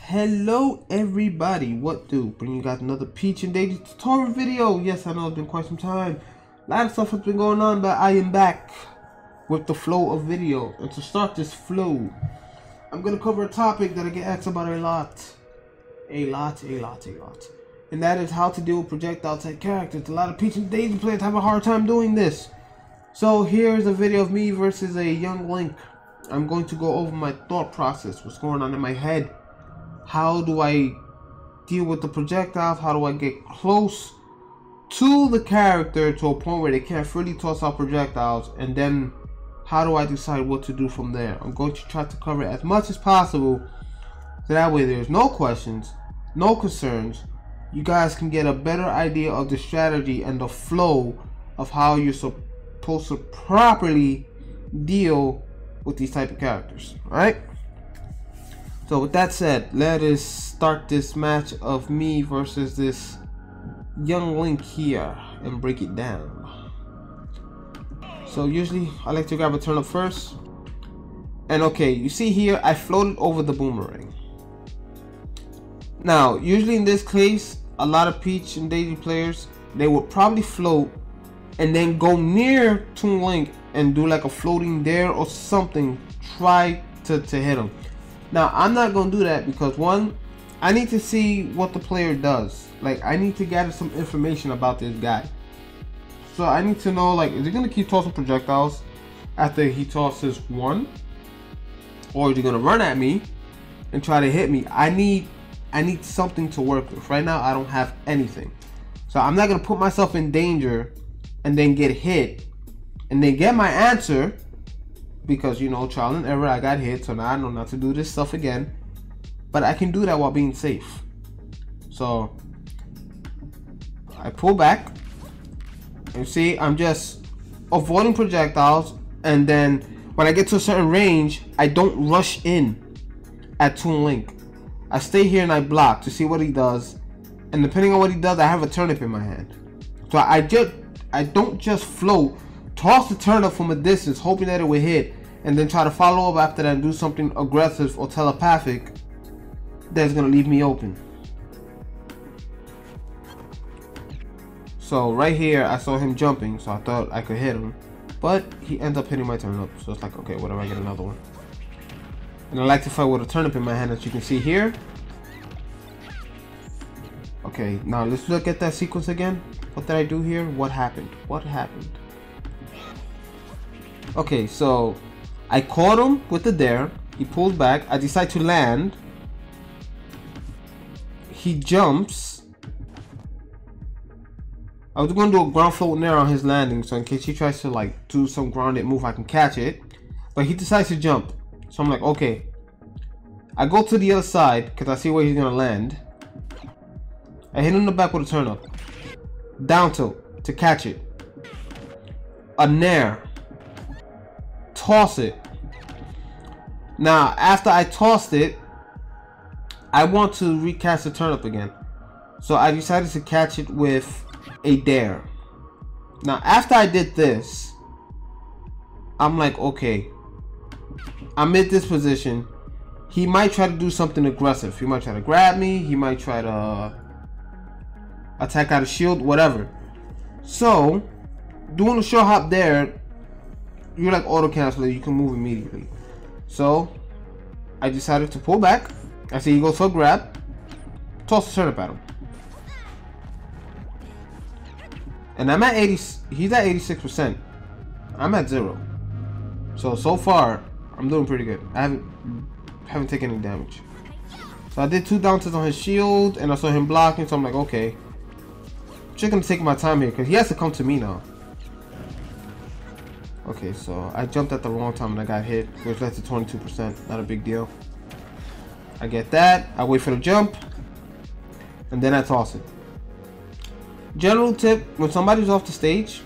Hello everybody, what do? Bring you guys another Peach and Daisy tutorial video. Yes, I know it's been quite some time. A lot of stuff has been going on, but I am back with the flow of video. And to start this flow, I'm gonna cover a topic that I get asked about a lot. And that is how to deal with projectile type characters. A lot of Peach and Daisy players have a hard time doing this. So here's a video of me versus a young Link. I'm going to go over my thought process, what's going on in my head. How do I deal with the projectiles? How do I get close to the character to a point where they can't freely toss out projectiles? And then how do I decide what to do from there? I'm going to try to cover as much as possible, so that way there's no questions, no concerns. You guys can get a better idea of the strategy and the flow of how you're supposed to properly deal with these type of characters. Alright? So with that said, let us start this match of me versus this young Link here and break it down. So usually I like to grab a turnip first. And okay, you see here I floated over the boomerang. Now usually in this case, a lot of Peach and Daisy players, they would probably float and then go near to Link and do like a floating dare or something, try to hit him. Now I'm not gonna do that because one, I need to see what the player does. Like I need to gather some information about this guy. So I need to know, like, is he gonna keep tossing projectiles after he tosses one, or is he gonna run at me and try to hit me? I need something to work with. Right now I don't have anything, so I'm not gonna put myself in danger and then get hit and then get my answer. Because, you know, trial and error, I got hit, so now I know not to do this stuff again. But I can do that while being safe. So I pull back, and see, I'm just avoiding projectiles. And then when I get to a certain range, I don't rush in at Toon Link. I stay here and I block to see what he does. And depending on what he does, I have a turnip in my hand. So I don't just float, toss the turnip from a distance, hoping that it will hit, and then try to follow up after that and do something aggressive or telepathic that's gonna leave me open. So right here I saw him jumping, so I thought I could hit him, but he ends up hitting my turnip. So it's like, okay, whatever, I get another one. And I like to fight with a turnip in my hand, as you can see here. Okay, now let's look at that sequence again. What did I do here? What happened? What happened? Okay, so I caught him with the dare. He pulls back. I decide to land. He jumps. I was going to do a ground float nair on his landing, so in case he tries to like do some grounded move, I can catch it. But he decides to jump. So I'm like, okay. I go to the other side because I see where he's going to land. I hit him in the back with a turn up. Down tilt to catch it. A nair. Toss it. Now after I tossed it, I want to recast the turnip again, so I decided to catch it with a dare. Now after I did this, I'm like, okay, I'm in this position. He might try to do something aggressive. He might try to grab me. He might try to attack out of shield, whatever. So doing a short hop there, you're like auto canceler, you can move immediately. So I decided to pull back. I see he goes for a grab, toss the turnip at him, and I'm at 80. He's at 86%. I'm at 0. So far I'm doing pretty good. I haven't taken any damage. So I did 2 down tilts on his shield, and I saw him blocking. So I'm like, okay, I'm just gonna take my time here because he has to come to me now. Okay, so I jumped at the wrong time and I got hit, which led to 22%. Not a big deal. I get that. I wait for the jump, and then I toss it. General tip: when somebody's off the stage,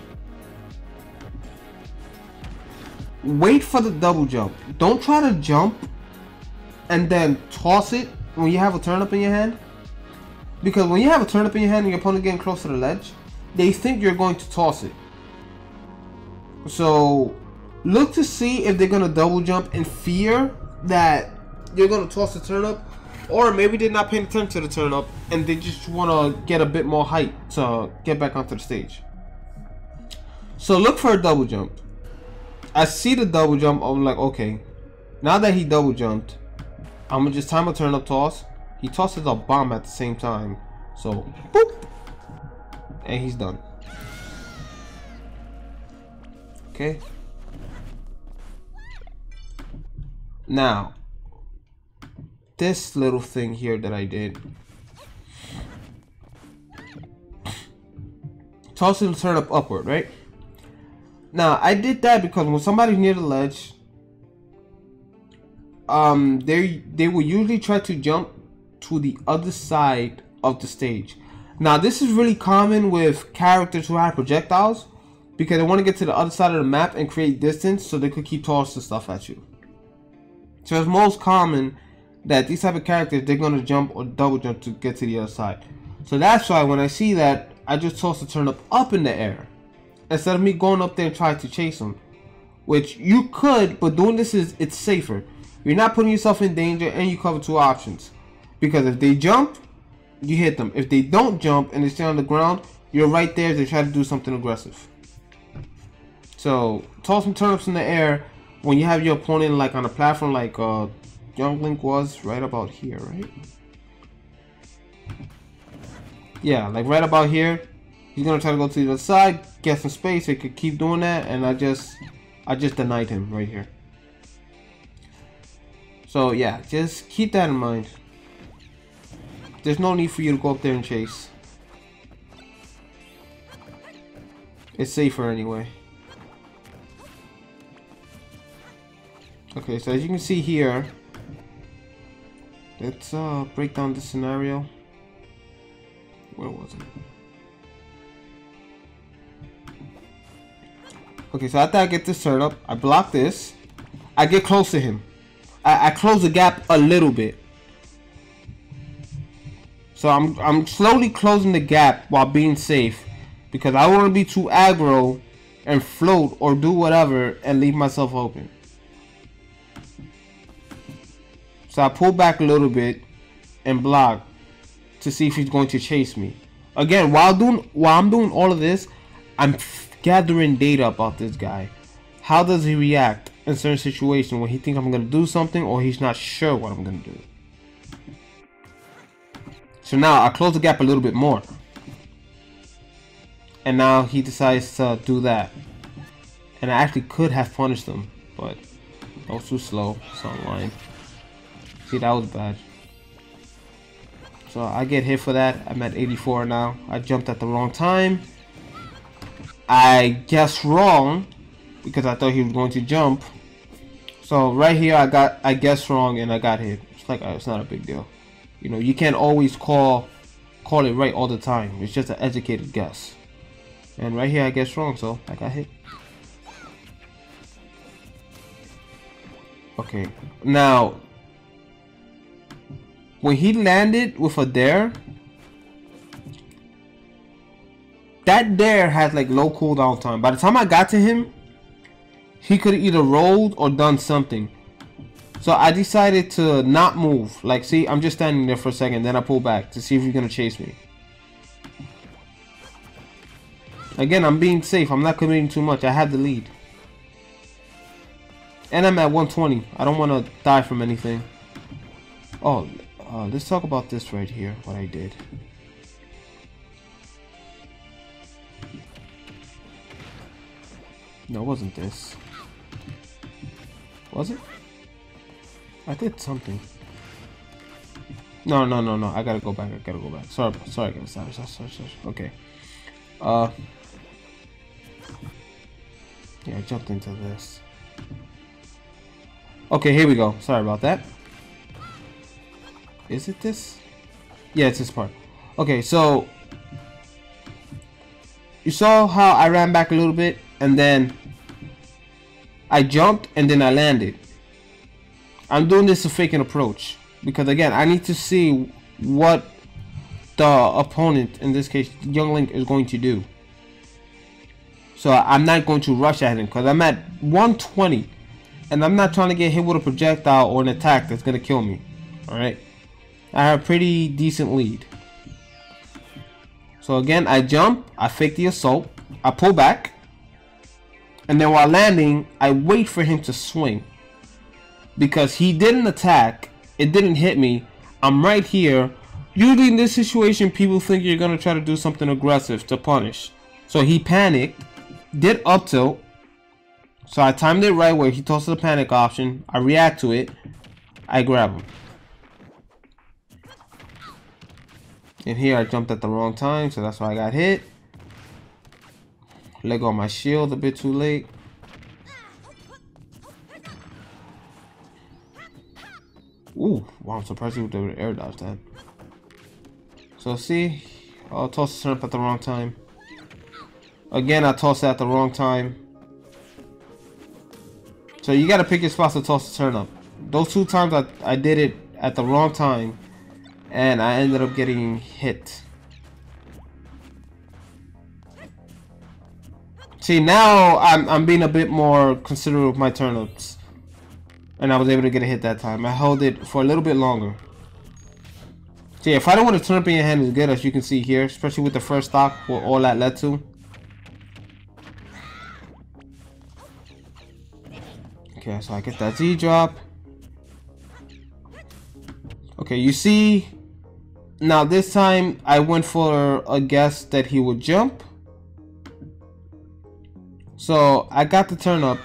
wait for the double jump. Don't try to jump and then toss it when you have a turnip in your hand, because when you have a turnip in your hand and your opponent getting close to the ledge, they think you're going to toss it. So look to see if they're gonna double jump in fear that you're gonna toss the turnip, Or maybe they're not paying attention to the turn up and they just want to get a bit more height to get back onto the stage. So look for a double jump. I see the double jump. I'm like, okay, now that he double jumped, I'm gonna just time a turn up toss. He tosses a bomb at the same time. So boop, and he's done. Okay. Now, this little thing here that I did. Toss and turn up upward, right? Now, I did that because when somebody's near the ledge, they will usually try to jump to the other side of the stage. Now, this is really common with characters who have projectiles because they want to get to the other side of the map and create distance so they could keep tossing stuff at you. So it's most common that these type of characters, they're going to jump or double jump to get to the other side. So that's why when I see that, I just toss the turn up in the air instead of me going up there and trying to chase them, which you could, but doing this it's safer. You're not putting yourself in danger and you cover two options, because if they jump, you hit them. If they don't jump and they stay on the ground, you're right there to try to do something aggressive. So toss some turnips in the air when you have your opponent like on a platform like Young Link was right about here, right? Yeah, like right about here. He's gonna try to go to the other side, get some space. He could keep doing that, and I just denied him right here. So yeah, just keep that in mind. There's no need for you to go up there and chase. It's safer anyway. Okay, so as you can see here, let's break down the scenario. Where was it? Okay, so after I get this turn up, I block this. I get close to him. I close the gap a little bit. So I'm slowly closing the gap while being safe, because I don't want to be too aggro and float or do whatever and leave myself open. So I pull back a little bit and block to see if he's going to chase me. Again, while I'm doing all of this, I'm gathering data about this guy. How does he react in certain situations when he thinks I'm going to do something or he's not sure what I'm going to do? So now I close the gap a little bit more. And now he decides to do that. And I actually could have punished him, but I was too slow. It's online. See, that was bad. So I get hit for that. I'm at 84 now. I jumped at the wrong time. I guessed wrong because I thought he was going to jump. So right here I guessed wrong and I got hit. It's like it's not a big deal. You know, you can't always call it right all the time. It's just an educated guess. And right here I guessed wrong, so I got hit. Okay, now when he landed with a dare, that dare had like low cooldown time. By the time I got to him, he could have either rolled or done something. So I decided to not move. Like, see, I'm just standing there for a second, then I pull back to see if he's gonna chase me. Again, I'm being safe. I'm not committing too much. I have the lead. And I'm at 120. I don't want to die from anything. Oh, let's talk about this right here, what I did. No, it wasn't this. Was it? I did something. No. I gotta go back. Sorry guys. Sorry. Okay. Yeah, I jumped into this. Okay, here we go. Sorry about that. Is it this? Yeah, it's this part. Okay, so you saw how I ran back a little bit and then I jumped and then I landed. I'm doing this to fake an approach because again, I need to see what the opponent, in this case Young Link, is going to do. So I'm not going to rush at him because I'm at 120 and I'm not trying to get hit with a projectile or an attack that's going to kill me. Alright? I have a pretty decent lead. So again, I jump, I fake the assault, I pull back, and then while landing, I wait for him to swing. Because he didn't attack, it didn't hit me, I'm right here. Usually in this situation, people think you're gonna try to do something aggressive to punish. So he panicked, did up tilt, so I timed it right where he tosses the panic option, I react to it, I grab him. And here I jumped at the wrong time, so that's why I got hit. Let go of my shield a bit too late. Ooh, wow, I'm surprised he was able to air dodge that. So see, I'll toss the turnip at the wrong time. Again, I tossed it at the wrong time. So you gotta pick your spots to toss the turnip. Those 2 times I did it at the wrong time, and I ended up getting hit. See, now I'm being a bit more considerate with my turnips. And I was able to get a hit that time. I held it for a little bit longer. See, if I don't want a turnip in your hand as good as you can see here, especially with the first stock, what all that led to. Okay, so I get that Z drop. Okay, you see, now this time I went for a guess that he would jump. So I got the turnip.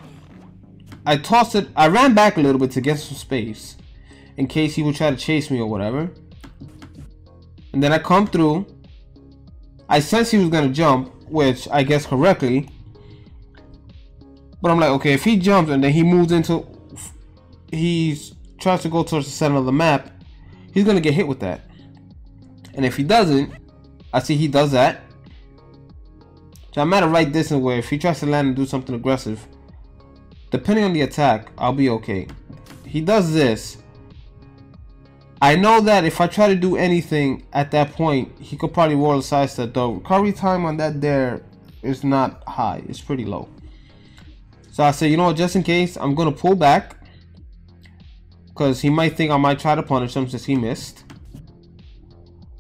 I tossed it. I ran back a little bit to get some space in case he would try to chase me or whatever. And then I come through. I sensed he was gonna jump, which I guess correctly. But I'm like, okay, if he jumps and then he moves into, he tries to go towards the center of the map, he's gonna get hit with that. And if he doesn't, I see he does that. So I'm at a right distance where if he tries to land and do something aggressive, depending on the attack, I'll be okay. He does this. I know that if I try to do anything at that point, he could probably roll a side step. The recovery time on that there is not high. It's pretty low. So I said, you know what, just in case, I'm going to pull back. Because he might think I might try to punish him since he missed.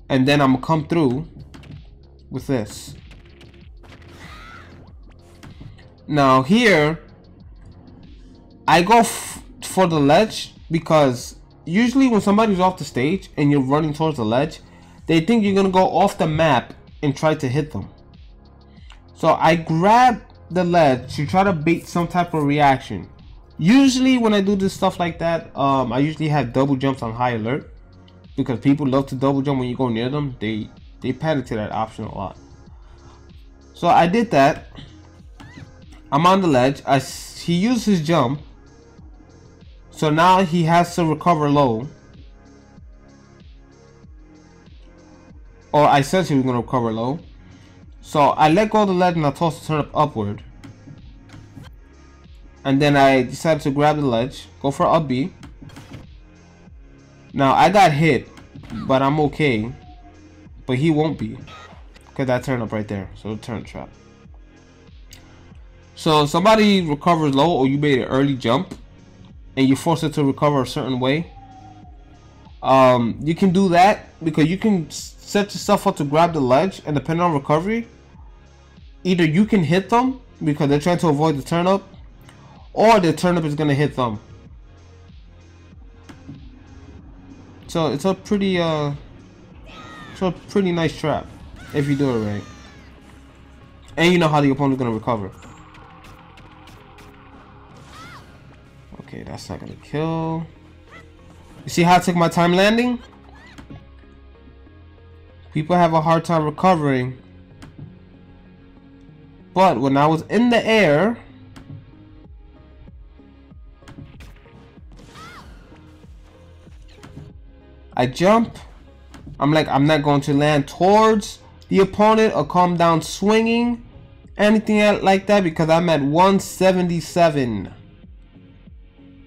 And then I'm going to come through with this. Now here, I go for the ledge because usually when somebody's off the stage and you're running towards the ledge, they think you're going to go off the map and try to hit them. So I grab the ledge to try to bait some type of reaction. Usually when I do this stuff like that, I usually have double jumps on high alert because people love to double jump when you go near them. They panic to that option a lot. So I did that. I'm on the ledge. He used his jump. So now he has to recover low. Or I said he was going to recover low. So I let go of the ledge and I toss the turnip upward. And then I decided to grab the ledge. Go for up B. Now I got hit. But I'm okay. But he won't be. Because that turnip right there. So the turn trap. So somebody recovers low or you made an early jump and you force it to recover a certain way. You can do that because you can set yourself up to grab the ledge, and depending on recovery, either you can hit them because they're trying to avoid the turnip, or the turnip is going to hit them. So it's a pretty nice trap if you do it right. And you know how the opponent's going to recover. Okay, that's not gonna kill. You see how I took my time landing? People have a hard time recovering. But when I was in the air, I jump. I'm like, I'm not going to land towards the opponent or come down swinging, anything like that, because I'm at 177.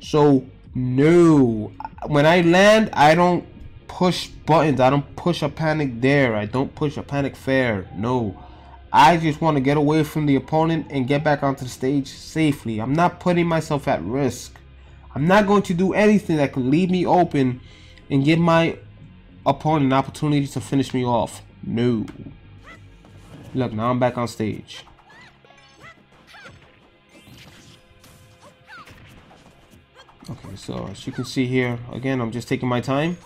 So no, when I land, I don't push buttons. I don't push a panic there. I don't push a panic fair. No, I just want to get away from the opponent and get back onto the stage safely. I'm not putting myself at risk. I'm not going to do anything that could leave me open and give my opponent an opportunity to finish me off. No. Look, now I'm back on stage. Okay, so as you can see here, again, I'm just taking my time.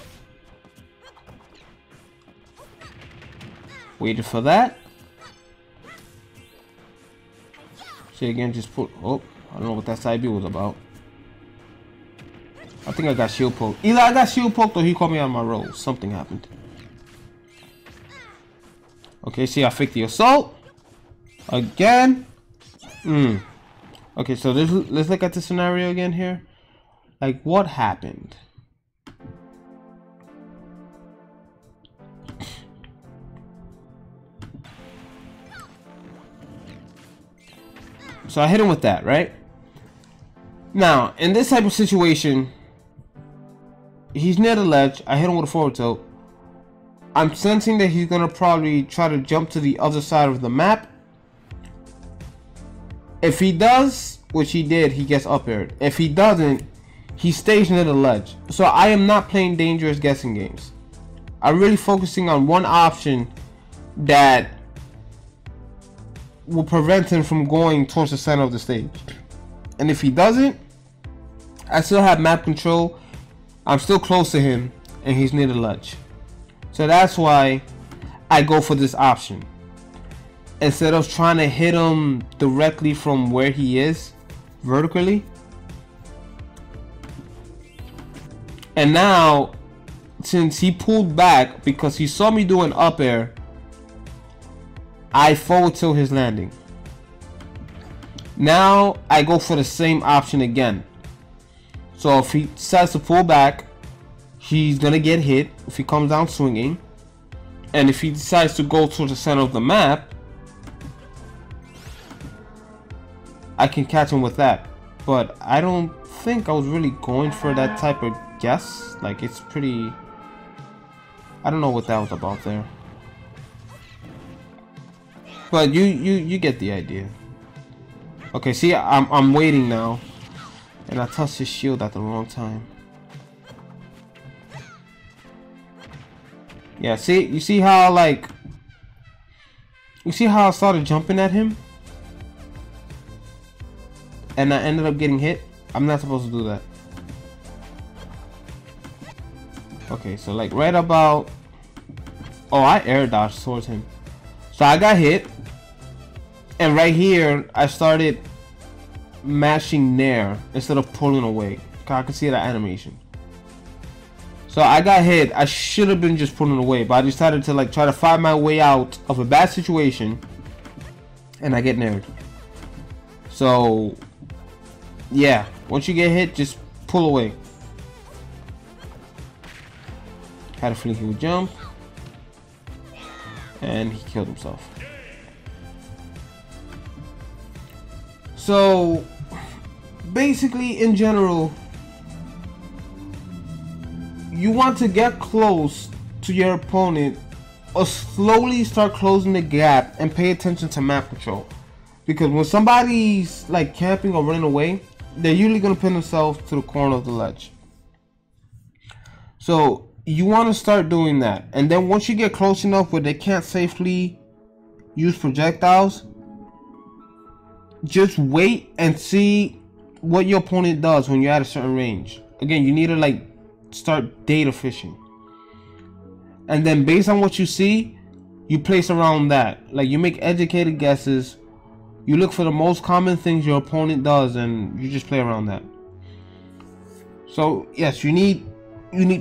Waited for that. See, again, just put... Oh, I don't know what that side B was about. I think I got shield poked. Either I got shield poked or he caught me on my roll. Something happened. Okay, see, I faked the assault. Again. Okay, so let's look at the scenario again here. Like, what happened? So I hit him with that, right? Now, in this type of situation, he's near the ledge. I hit him with a forward tilt. I'm sensing that he's gonna probably try to jump to the other side of the map. If he does, which he did, he gets up aired. If he doesn't, he stays near the ledge. So I am not playing dangerous guessing games. I'm really focusing on one option that will prevent him from going towards the center of the stage. And if he doesn't, I still have map control. I'm still close to him and he's near the ledge. So that's why I go for this option. Instead of trying to hit him directly from where he is, vertically. And now, since he pulled back because he saw me do an up air, I forward tilt his landing. Now I go for the same option again. So if he decides to pull back, he's gonna get hit if he comes down swinging. And if he decides to go to the center of the map, I can catch him with that. But I don't think I was really going for that type of guess. Like, it's pretty... I don't know what that was about there. But you get the idea. Okay, see, I'm waiting now. And I touched his shield at the wrong time. Yeah, see, you see how, like... You see how I started jumping at him? And I ended up getting hit? I'm not supposed to do that. Okay, so like right about... Oh, I air dodged towards him. So I got hit. And right here, I started mashing nair instead of pulling away. I can see that animation. So I got hit. I should have been just pulling away, but I decided to like try to find my way out of a bad situation. And I get naired. So yeah, once you get hit, just pull away. Had a feeling he would jump. And he killed himself. So basically, in general, you want to get close to your opponent or slowly start closing the gap and pay attention to map control. Because when somebody's like camping or running away, they're usually going to pin themselves to the corner of the ledge. So you want to start doing that. And then once you get close enough where they can't safely use projectiles, just wait and see what your opponent does when you're at a certain range. Again, you need to like start data fishing. And then based on what you see, you place around that. Like, you make educated guesses. You look for the most common things your opponent does and you just play around that. So yes, you need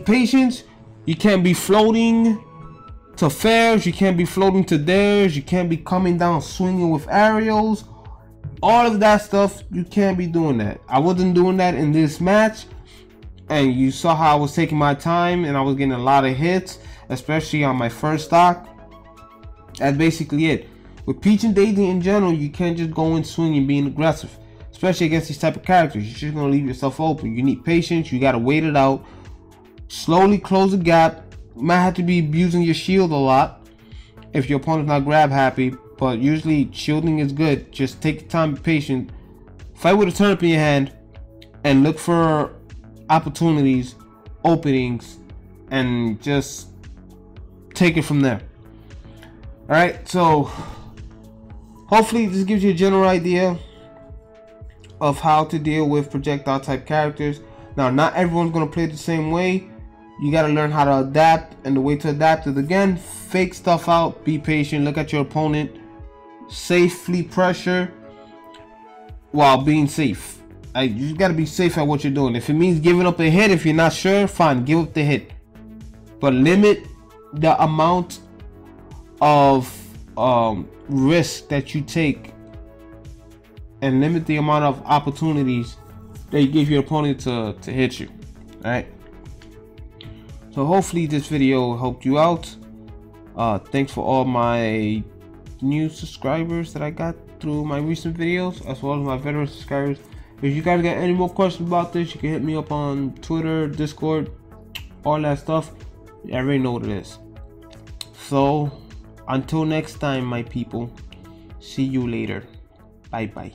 patience. You can't be floating to fairs. You can't be floating to theirs. You can't be coming down swinging with aerials. All of that stuff, you can't be doing that. I wasn't doing that in this match. And you saw how I was taking my time and I was getting a lot of hits, especially on my first stock. That's basically it. With Peach and Daisy in general, you can't just go in swinging being aggressive, especially against these type of characters. You're just going to leave yourself open. You need patience. You got to wait it out. Slowly close the gap. You might have to be abusing your shield a lot if your opponent's not grab happy, but usually shielding is good. Just take the time, be patient. Fight with a turnip in your hand and look for opportunities, openings, and just take it from there. All right, so hopefully this gives you a general idea of how to deal with projectile type characters. Now, not everyone's gonna play the same way. You gotta learn how to adapt, and the way to adapt is, again, fake stuff out, be patient, look at your opponent, safely pressure while being safe. You gotta be safe at what you're doing. If it means giving up a hit, if you're not sure, fine, give up the hit, but limit the amount of risk that you take, and limit the amount of opportunities that you give your opponent to hit you. All right, so hopefully this video helped you out. Thanks for all my new subscribers that I got through my recent videos, as well as my veteran subscribers. If you guys got any more questions about this, you can hit me up on Twitter, Discord, all that stuff. You already know what it is. So until next time, my people, see you later. Bye bye.